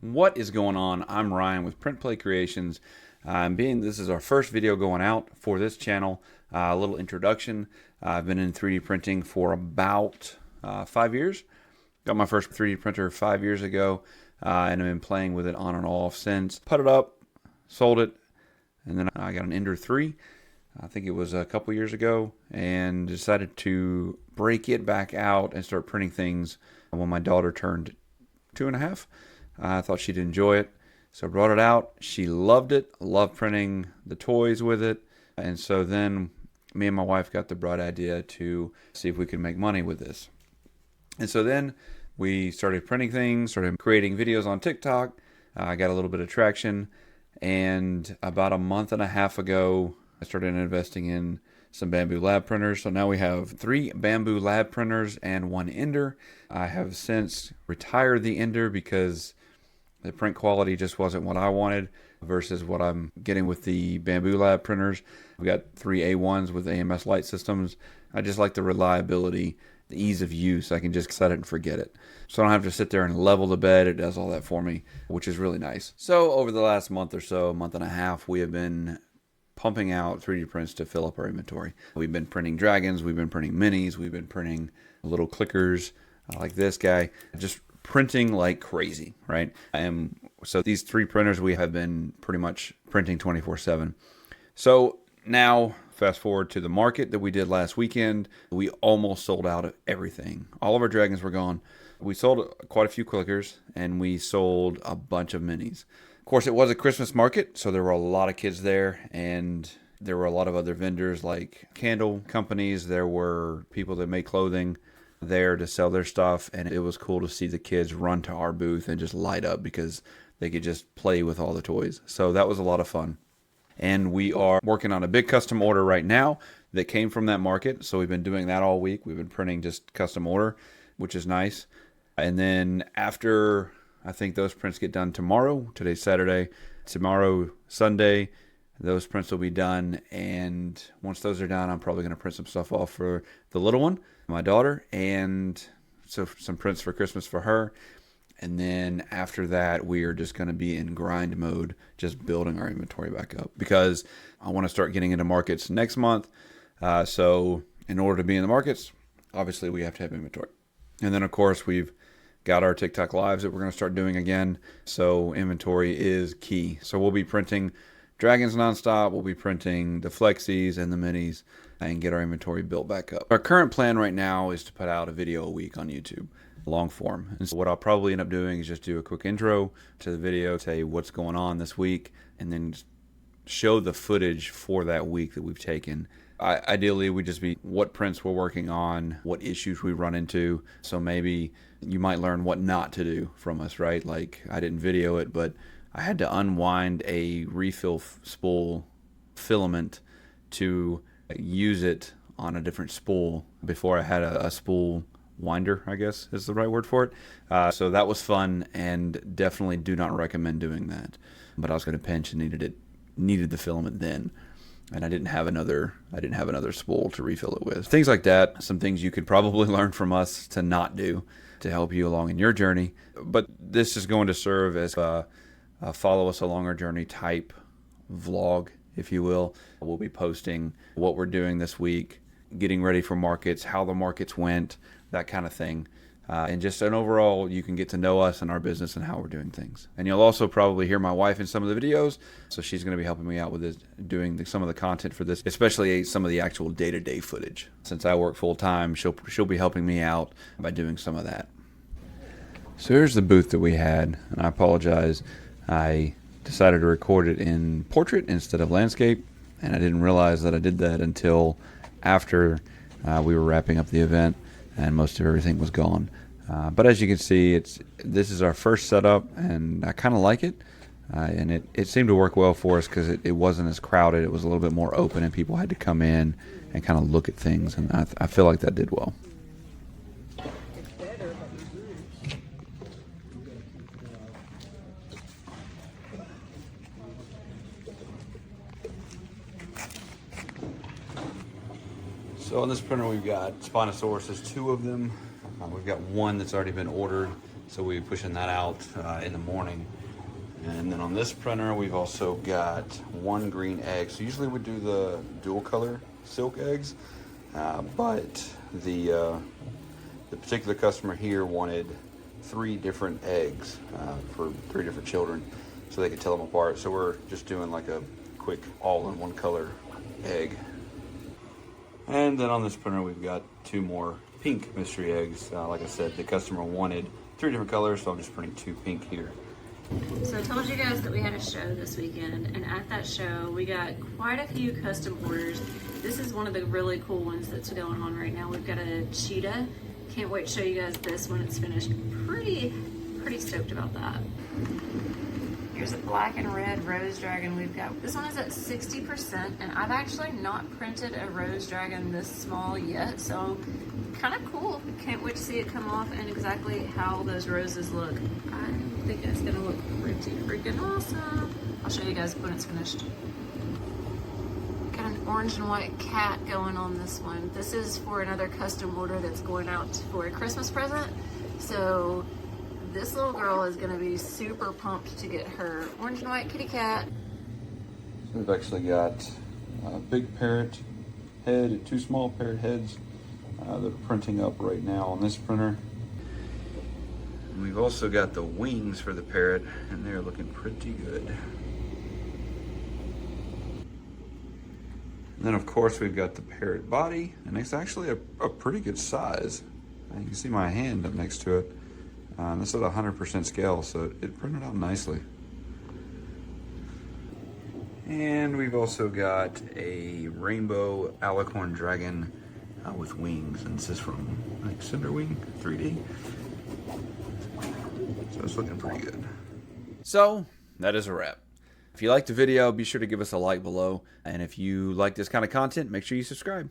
What is going on? I'm Ryan with Print Play Creations. This is our first video going out for this channel. A little introduction. I've been in 3D printing for about 5 years. Got my first 3D printer 5 years ago, and I've been playing with it on and off since. Put it up, sold it, and then I got an Ender 3. I think it was a couple years ago, and decided to break it back out and start printing things when my daughter turned 2.5. I thought she'd enjoy it, so I brought it out. She loved it, loved printing the toys with it, and so then me and my wife got the bright idea to see if we could make money with this. And so then we started printing things, started creating videos on TikTok. I got a little bit of traction, and about a month and a half ago, I started investing in some Bambu lab printers. So now we have 3 Bambu lab printers and 1 Ender. I have since retired the Ender because the print quality just wasn't what I wanted versus what I'm getting with the Bambu lab printers. We got 3 A1s with AMS light systems. I just like the reliability, the ease of use. I can just set it and forget it. So I don't have to sit there and level the bed. It does all that for me, which is really nice. So over the last month or so, month and a half, we have been pumping out 3D prints to fill up our inventory. We've been printing dragons, we've been printing minis, we've been printing little clickers like this guy, just printing like crazy, right? And so these 3 printers we have been pretty much printing 24/7. So now fast forward to the market that we did last weekend. We almost sold out of everything. All of our dragons were gone. We sold quite a few clickers, and we sold a bunch of minis. Of course, it was a Christmas market, so there were a lot of kids there, and there were a lot of other vendors like candle companies. There were people that make clothing there to sell their stuff, and it was cool to see the kids run to our booth and just light up because they could just play with all the toys. So that was a lot of fun. And we are working on a big custom order right now that came from that market. So we've been doing that all week. We've been printing just custom order, which is nice. And then after I think those prints get done tomorrow. Today's Saturday. Tomorrow, Sunday, those prints will be done. And once those are done, I'm probably going to print some stuff off for the little one, my daughter, and so some prints for Christmas for her. And then after that, we are just going to be in grind mode, just building our inventory back up because I want to start getting into markets next month. So in order to be in the markets, obviously we have to have inventory. And then, of course, we've got our TikTok lives that we're going to start doing again. So inventory is key. So we'll be printing dragons nonstop. We'll be printing the flexies and the minis and get our inventory built back up. Our current plan right now is to put out a video a week on YouTube, long form. And so what I'll probably end up doing is just do a quick intro to the video, say what's going on this week, and then show the footage for that week that we've taken. Ideally, we just be what prints we're working on, what issues we run into. So maybe you might learn what not to do from us, right? Like I didn't video it, but I had to unwind a refill spool filament to use it on a different spool before I had a spool winder, I guess is the right word for it. So that was fun, and definitely do not recommend doing that. But I was going to pinch and needed the filament then, and I didn't have another spool to refill it with. Things like that, some things you could probably learn from us to not do to help you along in your journey. But this is going to serve as a follow us along our journey type vlog, if you will. We'll be posting what we're doing this week, getting ready for markets, how the markets went, that kind of thing. And just an overall, you can get to know us and our business and how we're doing things. And you'll also probably hear my wife in some of the videos. So she's going to be helping me out with this, doing some of the content for this, especially some of the actual day-to-day footage. Since I work full-time, she'll be helping me out by doing some of that. So here's the booth that we had, and I apologize. I decided to record it in portrait instead of landscape, and I didn't realize that I did that until after we were wrapping up the event and most of everything was gone. But as you can see, this is our first setup, and I kind of like it. And it seemed to work well for us because it wasn't as crowded. It was a little bit more open, and people had to come in and kind of look at things, and I feel like that did well. So on this printer we've got Spinosaurus, 2 of them. We've got one that's already been ordered. So we'll be pushing that out in the morning. And then on this printer, we've also got one green egg. So usually we do the dual color silk eggs, but the particular customer here wanted 3 different eggs for 3 different children, so they could tell them apart. So we're just doing like a quick all-in-one color egg. And then on this printer, we've got 2 more pink mystery eggs. Like I said, the customer wanted 3 different colors, so I'm just printing 2 pink here. So I told you guys that we had a show this weekend, and at that show we got quite a few custom orders. This is one of the really cool ones that's going on right now. We've got a cheetah. Can't wait to show you guys this when it's finished. Pretty stoked about that. Here's a black and red rose dragon we've got. This one is at 60%, and I've actually not printed a rose dragon this small yet, so kind of cool. Can't wait to see it come off and exactly how those roses look. I think it's gonna look pretty freaking awesome. I'll show you guys when it's finished. Got an orange and white cat going on this one. This is for another custom order that's going out for a Christmas present. So this little girl is gonna be super pumped to get her orange and white kitty cat. So we've actually got a big parrot head and 2 small parrot heads that are printing up right now on this printer. And we've also got the wings for the parrot, and they're looking pretty good. And then of course we've got the parrot body, and it's actually a pretty good size. You can see my hand up next to it. This is at 100% scale, so it printed out nicely. And we've also got a rainbow alicorn dragon with wings, and this is from like Cinderwing 3D. So it's looking pretty good. So that is a wrap. If you liked the video, be sure to give us a like below. And if you like this kind of content, make sure you subscribe.